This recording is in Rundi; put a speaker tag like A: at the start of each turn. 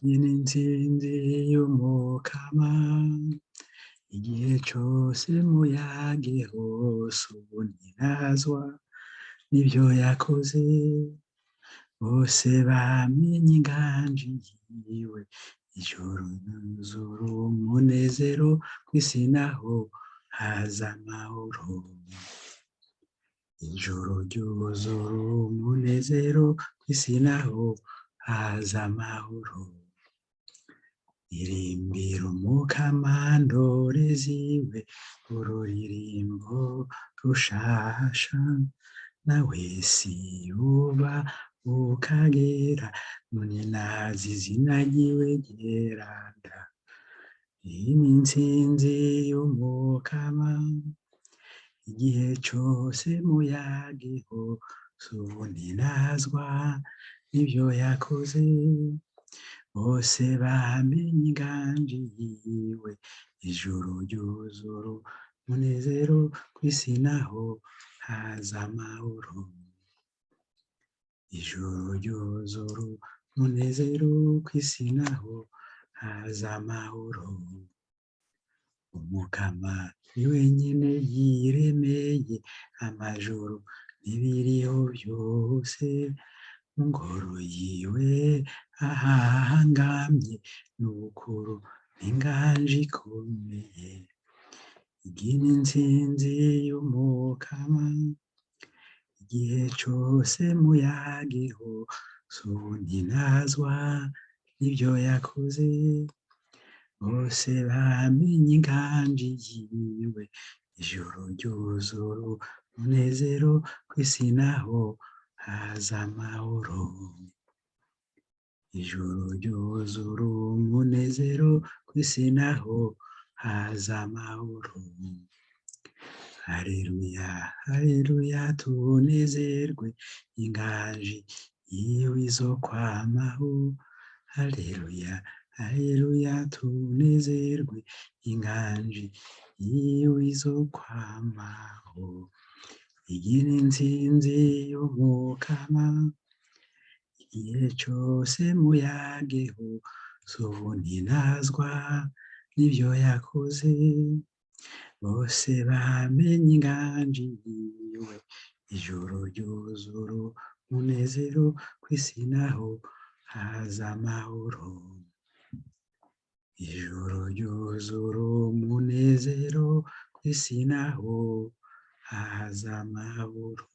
A: n'intsinzi y'umukama, igihe cose muyage hose ubu ntirazwa n'ivyo yakoze, bose bamenye inganji yiwe, ijuru ryuzura umunezero, kw'isi naho haza amahoro. Ijuru ryuzura umunezero, kw'isi naho haza amahoro. Irimbira umukama ndorerziwe, ururirimbo rushasha, nawe siyuba ukagera, none nazi izina ryiwe ryeranda. Iyi n'intsinzi y'umukama, igihe cose muyage hose ubu ntirazwa n'ivyo yakoze, bose bamenye inganji yiwe, ijuru ryuzura umunezero, kw'isi naho haza amahoro. Ijuru ryuzura umunezero, kw'isi naho haza amahoro. Umukama ni wenyene yiremeye amajuru n'ibiriho vyose, mu ngoro yiwe ahangamye n'ubukuru n'inganji ikomeye. Iyi n'intsinzi y'umukama, igihe cose muyage hose ubu ntirazwa n'ivyo yakoze, bose bamenye inganji yiwe, ijuru ryuzura umunezero, kw'isi naho haza amahoro. Ijuru ryuzura umunezero, kw'isi naho haza amahoro. Haleluya, haleluya, tunezerwe, inganji yiwe izokwamaho. Haleluya, haleluya, tunezerwe, inganji yiwe izokwamaho. Iyi n'intsinzi y'umukama, igihe cose muyage hose ubu ntirazwa n'ivyo yakoze, bose bamenye inganji yiwe, ijuru ryuzura umunezero, kw'isi naho haza amahoro. Ijuru ryuzura umunezero, kw'isi naho haza amahoro.